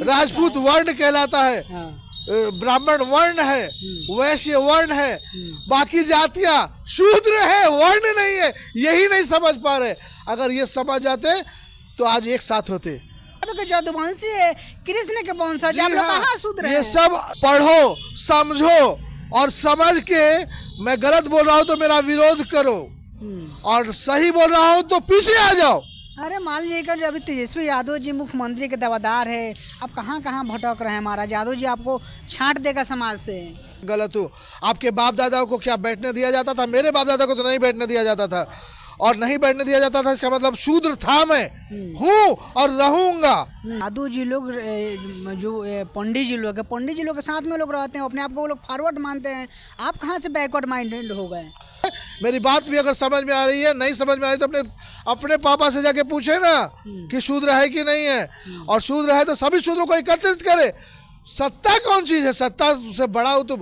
राजपूत वर्ण कहलाता है, ब्राह्मण वर्ण है, वैश्य वर्ण है, बाकी जातियां शूद्र है, वर्ण नहीं है। यही नहीं समझ पा रहे। अगर ये समझ जाते तो आज एक साथ होते। जदुवंशी है, कृष्ण के वंशज, आप लोग कहाँ शूद्र हैं? ये सब पढ़ो, समझो और समझ के मैं गलत बोल रहा हूँ तो मेरा विरोध करो और सही बोल रहा हूँ तो पीछे आ जाओ। अरे मान लीजिए कि अभी तेजस्वी यादव जी मुख्यमंत्री के दावेदार है, आप कहाँ कहाँ भटक रहे हैं महाराज। यादव जी आपको छांट देगा समाज से। गलत हूँ। आपके बाप दादाओं को क्या बैठने दिया जाता था? मेरे बाप दादा को तो नहीं बैठने दिया जाता था, और नहीं बैठने दिया जाता था इसका मतलब शूद्र था मैं, हूँ और रहूंगा। यादव जी लोग जो पंडित जी लोग के साथ में लोग रहते हैं, अपने आप को वो लोग फॉरवर्ड मानते हैं। आप कहाँ से बैकवर्ड माइंडेड हो गए? मेरी बात भी अगर समझ में आ रही है, नहीं समझ में आ रही तो अपने पापा से जाके पूछे ना कि शूद्र है कि नहीं है, और शूद्र है तो सभी शूद्रों को एकत्रित करे। सत्ता कौन चीज है? सत्ता से बड़ा हो तो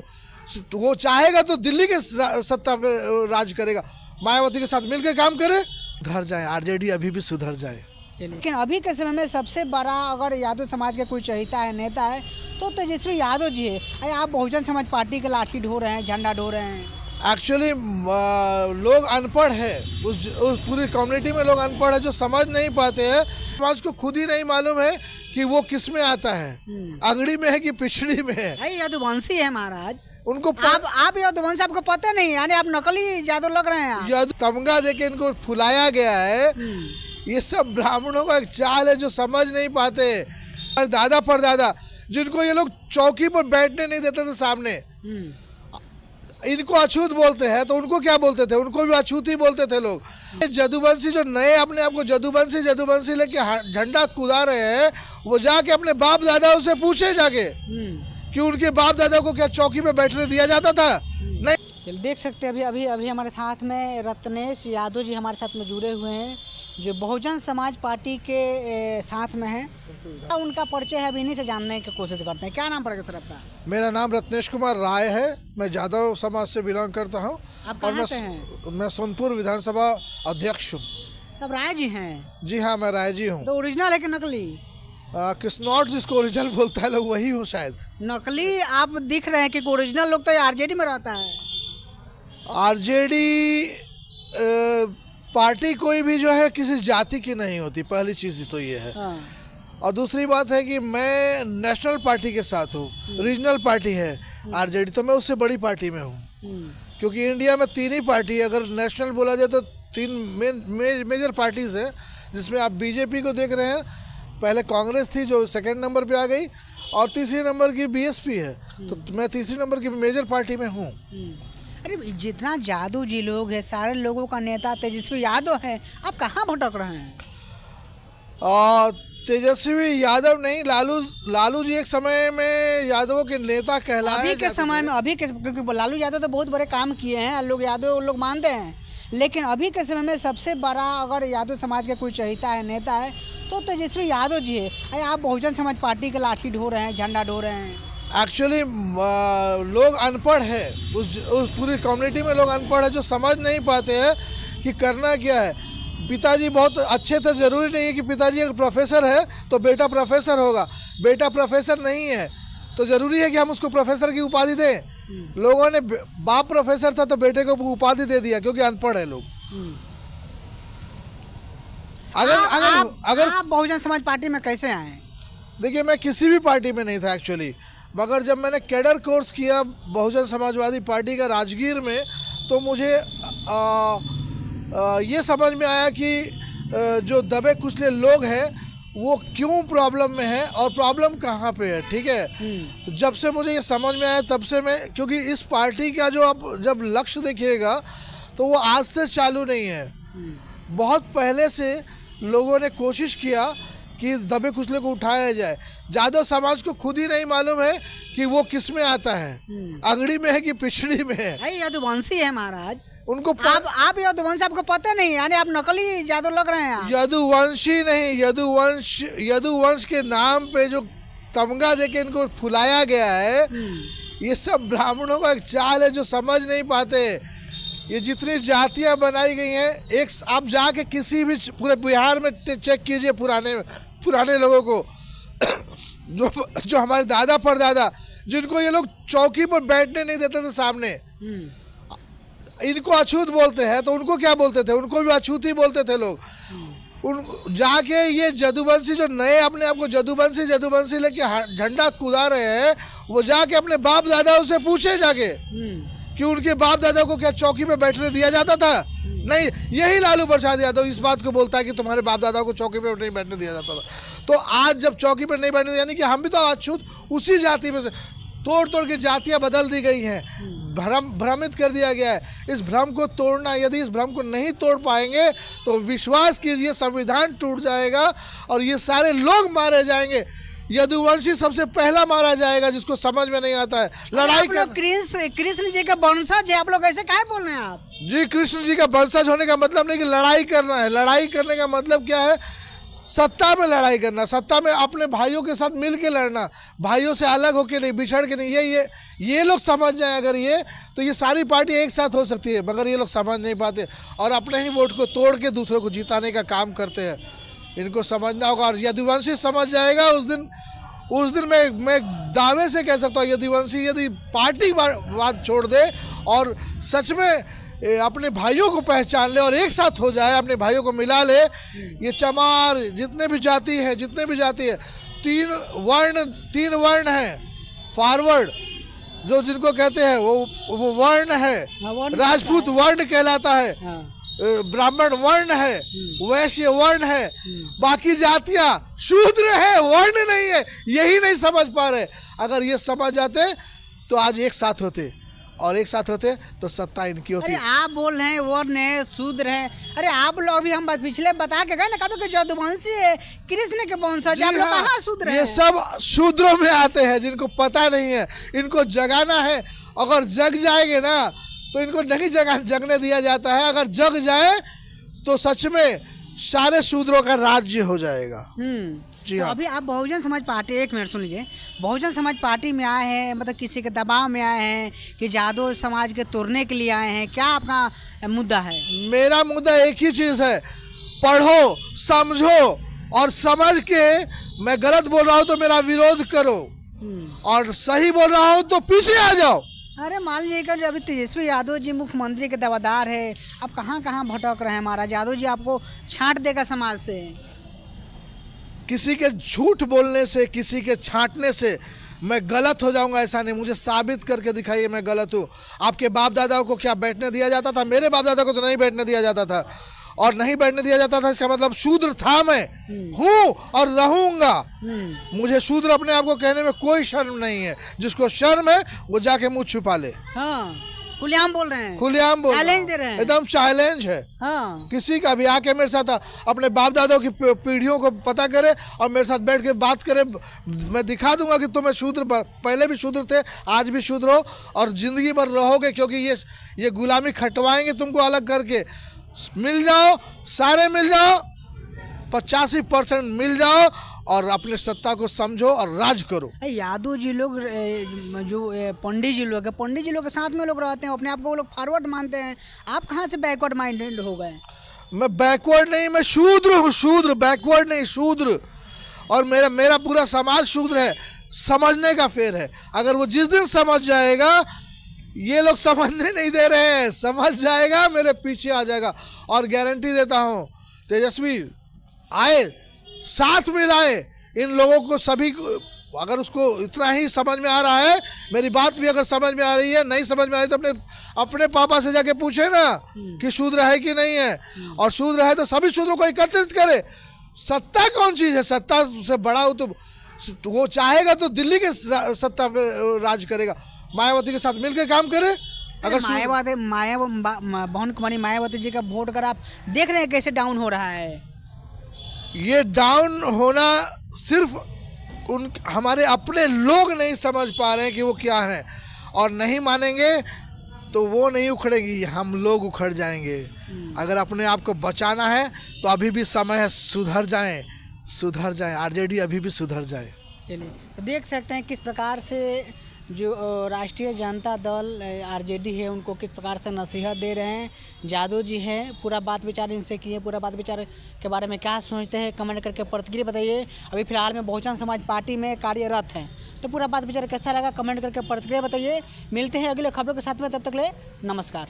वो चाहेगा तो दिल्ली के सत्ता पे राज करेगा, मायावती के साथ मिलकर काम करे, सुधर जाए आरजेडी, अभी भी सुधर जाए। लेकिन अभी के समय में सबसे बड़ा अगर यादव समाज का कोई चहेता है, नेता है, तो तेजस्वी यादव जी है। अरे आप बहुजन समाज पार्टी के लाठी ढो रहे हैं, झंडा ढो रहे हैं। एक्चुअली लोग अनपढ़ है, उस पूरी कम्युनिटी में लोग अनपढ़ है जो समझ नहीं पाते हैं। समाज को खुद ही नहीं मालूम है कि वो किस में आता है, अगड़ी में है कि पिछड़ी में है। यदुवंशी है महाराज, उनको आप यदुवंश आपको पता नहीं, यानी आप नकली यादव लग रहे हैं। यादव तमगा देके इनको फुलाया गया है। ये सब ब्राह्मणों का एक चाल है जो समझ नहीं पाते। दादा परदादा जिनको ये लोग चौकी पर बैठने नहीं देते थे सामने, इनको अछूत बोलते हैं, तो उनको क्या बोलते थे? उनको भी अछूत ही बोलते थे लोग। जदुवंशी जो नए अपने आप को जदुवंशी लेके झंडा कुदा रहे हैं, वो जाके अपने बाप दादाओं से पूछे जाके कि उनके बाप दादा को क्या चौकी पे बैठने दिया जाता था? नहीं। चल देख सकते हैं अभी हमारे साथ में रत्नेश यादव जी हमारे साथ में जुड़े हुए हैं, जो बहुजन समाज पार्टी के साथ में हैं। उनका परिचय है, अभी इन्हीं से जानने की कोशिश करते हैं। क्या नाम पड़ेगा सर आपका? मेरा नाम रत्नेश कुमार राय है, मैं यादव समाज से बिलोंग करता हूँ। आप कहाँ से हैं? मैं सोनपुर विधानसभा अध्यक्ष हूँ। तब राय जी हैं? जी हाँ, मैं राय जी हूँ। तो ओरिजिनल है कि नकली? किसनॉट जिसको ओरिजिनल बोलता है लोग वही हो शायद। नकली आप दिख रहे हैं कि ओरिजिनल लोग तो आरजेडी में रहता है। आरजेडी पार्टी कोई भी जो है किसी जाति की नहीं होती, पहली चीज तो ये है। और दूसरी बात है कि मैं नेशनल पार्टी के साथ हूँ, रीजनल पार्टी है आरजेडी, तो मैं उससे बड़ी पार्टी में हूँ। क्योंकि इंडिया में तीन ही पार्टी है, अगर नेशनल बोला जाए तो तीन मेजर पार्टीज है, जिसमें आप बीजेपी को देख रहे हैं, पहले कांग्रेस थी जो सेकंड नंबर पे आ गई, और तीसरे नंबर की बीएसपी है। तो मैं तीसरी नंबर की मेजर पार्टी में हूँ। अरे जितना यादव जी लोग हैं, सारे लोगों का नेता तेजस्वी यादव है, आप कहाँ भटक रहे हैं? तेजस्वी यादव नहीं, लालू जी एक समय में यादवों के नेता कहलाए। अभी के समय में क्योंकि लालू यादव तो बहुत बड़े काम किए हैं, लोग यादव लोग मानते हैं, लेकिन अभी के समय में सबसे बड़ा अगर यादव समाज का कोई चहेता है, नेता है, तो तेजस्वी यादव जी है। अरे आप बहुजन समाज पार्टी के लाठी ढो रहे हैं, झंडा ढो रहे हैं। एक्चुअली लोग अनपढ़ है, उस पूरी कम्युनिटी में लोग अनपढ़ है जो समझ नहीं पाते हैं कि करना क्या है। पिताजी बहुत अच्छे थे, जरूरी नहीं है कि पिताजी अगर प्रोफेसर है तो बेटा प्रोफेसर होगा। बेटा प्रोफेसर नहीं है तो जरूरी है कि हम उसको प्रोफेसर की उपाधि दें। लोगों ने बाप प्रोफेसर था तो बेटे को उपाधि दे दिया क्योंकि अनपढ़ है लोग। अगर आप बहुजन समाज पार्टी में कैसे आए? देखिए, मैं किसी भी पार्टी में नहीं था एक्चुअली, मगर जब मैंने कैडर कोर्स किया बहुजन समाजवादी पार्टी का राजगीर में, तो मुझे ये समझ में आया कि जो दबे कुचले लोग हैं वो क्यों प्रॉब्लम में है और प्रॉब्लम कहाँ पे है। ठीक है, तो जब से मुझे ये समझ में आया तब से मैं, क्योंकि इस पार्टी का जो आप जब लक्ष्य देखिएगा तो वो आज से चालू नहीं है, बहुत पहले से लोगों ने कोशिश किया कि दबे कुचले को उठाया जाए। यादव समाज को खुद ही नहीं मालूम है कि वो किस में आता है, अगड़ी में है कि पिछड़ी में है। यदुवंशी है महाराज, उनको आप यदुवंश आपको पता नहीं, यानी आप नकली यादव लग रहे हैं। यदुवंशी नहीं, यदुवंश के नाम पे जो तमगा देके इनको फुलाया गया है, ये सब ब्राह्मणों का एक चाल है जो समझ नहीं पाते। ये जितनी जातियां बनाई गई हैं, एक आप जाके किसी भी पूरे बिहार में चेक कीजिए पुराने लोगों को, जो हमारे दादा परदादा, जिनको ये लोग चौकी पर बैठने नहीं देते थे सामने, इनको अछूत बोलते हैं, तो उनको क्या बोलते थे? उनको भी अछूत ही बोलते थे लोग। उन जाके ये जदुवंशी जो नए अपने आप को जदुवंशी लेके झंडा कूदा रहे हैं, वो जाके अपने बाप दादाओं से पूछे जाके कि उनके बाप दादा को क्या चौकी पे बैठने दिया जाता था? नहीं। यही लालू प्रसाद यादव इस बात को बोलता है कि तुम्हारे बाप दादा को चौकी पे नहीं बैठने दिया जाता था। तो आज जब चौकी पे नहीं बैठने दिया, यानी कि हम भी तो अछूत उसी जाति में से तोड़ के जातियां बदल दी गई हैं, भ्रमित कर दिया गया है। इस भ्रम को तोड़ना, यदि इस भ्रम को नहीं तोड़ पाएंगे तो विश्वास कीजिए संविधान टूट जाएगा और ये सारे लोग मारे जाएंगे। यदुवंशी सबसे पहला मारा जाएगा, जिसको समझ में नहीं आता है। लड़ाई कर कृष्ण जी का वंशज है, आप लोग ऐसे काहे बोल रहे हैं आप? जी, कृष्ण जी का वंशज होने का मतलब नहीं कि लड़ाई करना है। लड़ाई करने का मतलब क्या है? सत्ता में लड़ाई करना, सत्ता में अपने भाइयों के साथ मिल के लड़ना, भाइयों से अलग होके नहीं, बिछड़ के नहीं। ये लोग समझ जाएं अगर ये, तो ये सारी पार्टी एक साथ हो सकती है, मगर ये लोग समझ नहीं पाते और अपने ही वोट को तोड़ के दूसरों को जिताने का काम करते हैं। इनको समझना होगा और यदुवंशी समझ जाएगा उस दिन मैं दावे से कह सकता हूँ, यदुवंशी यदि पार्टी बात छोड़ दे और सच में अपने भाइयों को पहचान ले और एक साथ हो जाए, अपने भाइयों को मिला ले। ये चमार जितने भी जाति है, तीन वर्ण हैं फॉरवर्ड, जो जिनको कहते हैं वो वर्ण है। राजपूत वर्ण कहलाता है, ब्राह्मण वर्ण है, वैश्य वर्ण है, बाकी जातियां शूद्र है, वर्ण नहीं है। यही नहीं समझ पा रहे। अगर ये समझ जाते तो आज एक साथ होते और एक साथ होते तो सत्ता इनकी होती। अरे आप बोल रहे हैं वर्ण है, शूद्र है। अरे आप लोग भी हम पिछले बता के गए ना, कभी के जदुवंशी है, कृष्ण के वंशज, आप लोग कहाँ शूद्र हैं? ये सब शूद्रों में आते हैं जिनको पता नहीं है। इनको जगाना है, अगर जग जाएंगे ना तो इनको नहीं जगने दिया जाता है। अगर जग जाए तो सच में सारे शूद्रों का राज्य हो जाएगा। जी तो हाँ। अभी आप बहुजन समाज पार्टी, एक मिनट सुन लीजिए, बहुजन समाज पार्टी में आए हैं, मतलब किसी के दबाव में आए हैं कि यादव समाज के तोड़ने के लिए आए हैं? क्या आपका मुद्दा है? मेरा मुद्दा एक ही चीज है, पढ़ो, समझो और समझ के मैं गलत बोल रहा हूँ तो मेरा विरोध करो और सही बोल रहा हूँ तो पीछे आ जाओ। अरे मान लीजिए कि अभी तेजस्वी यादव जी मुख्यमंत्री के दावेदार है, आप कहाँ कहाँ भटक रहे हैं? महाराज यादव जी आपको छांट देगा समाज से। किसी के झूठ बोलने से, किसी के छांटने से मैं गलत हो जाऊंगा ऐसा नहीं। मुझे साबित करके दिखाइए मैं गलत हूँ। आपके बाप दादाओं को क्या बैठने दिया जाता था? मेरे बाप दादा को तो नहीं बैठने दिया जाता था, और नहीं बैठने दिया जाता था इसका मतलब शूद्र था मैं, हूँ और रहूंगा। मुझे शूद्र अपने आप को कहने में कोई शर्म नहीं है। जिसको शर्म है वो जाके मुंह छुपा ले। हाँ, खुलेआम बोल रहे हैं, खुलेआम बोल चैलेंज दे रहे हैं, एकदम चैलेंज है। हाँ। किसी का भी आके मेरे साथ अपने बाप दादाओं की पीढ़ियों को पता करे और मेरे साथ बैठ के बात करे। मैं दिखा दूंगा कि तुम्हें शूद्र, पहले भी शूद्र थे, आज भी शूद्र हो और जिंदगी भर रहोगे, क्योंकि ये गुलामी खटवाएंगे तुमको अलग करके। मिल जाओ, सारे मिल जाओ, 85% मिल जाओ और अपने सत्ता को समझो और राज करो। यादव जी लोग जो पंडित जी लोग के साथ में लोग रहते हैं, अपने आप को वो लोग फॉरवर्ड मानते हैं। आप कहाँ से बैकवर्ड माइंडेड हो गए? मैं बैकवर्ड नहीं, मैं शूद्र हूँ, शूद्र, बैकवर्ड नहीं, शूद्र। और मेरा पूरा समाज शूद्र है। समझने का फेर है। अगर वो जिस दिन समझ जाएगा, ये लोग समझने नहीं दे रहे हैं, समझ जाएगा, मेरे पीछे आ जाएगा। और गारंटी देता हूँ, तेजस्वी आए, साथ मिलाए इन लोगों को, सभी को। अगर उसको इतना ही समझ में आ रहा है, मेरी बात भी अगर समझ में आ रही है, नहीं समझ में आ रही तो अपने पापा से जाके पूछे ना कि शूद्र है कि नहीं है। और शूद्र है तो सभी शूद्रों को एकत्रित करे। सत्ता कौन चीज है? सत्ता से बड़ा हो तो वो चाहेगा तो दिल्ली के सत्ता पे राज करेगा। मायावती के साथ मिलकर काम करे। अगर बहन कुमारी मायावती जी का वोट अगर आप देख रहे हैं कैसे डाउन हो रहा है, ये डाउन होना सिर्फ हमारे अपने लोग नहीं समझ पा रहे हैं कि वो क्या है, और नहीं मानेंगे तो वो नहीं उखड़ेगी, हम लोग उखड़ जाएंगे। अगर अपने आप को बचाना है तो अभी भी समय है, सुधर जाएं। आरजेडी अभी भी सुधर जाए। चलिए, तो देख सकते हैं किस प्रकार से जो राष्ट्रीय जनता दल आरजेडी है उनको किस प्रकार से नसीहत दे रहे हैं। जादव जी हैं, पूरा बात विचार इनसे किए, पूरा बात विचार के बारे में क्या सोचते हैं कमेंट करके प्रतिक्रिया बताइए। अभी फिलहाल में बहुजन समाज पार्टी में कार्यरत हैं, तो पूरा बात विचार कैसा लगा कमेंट करके प्रतिक्रिया बताइए। मिलते हैं अगले खबरों के साथ में, तब तक ले नमस्कार।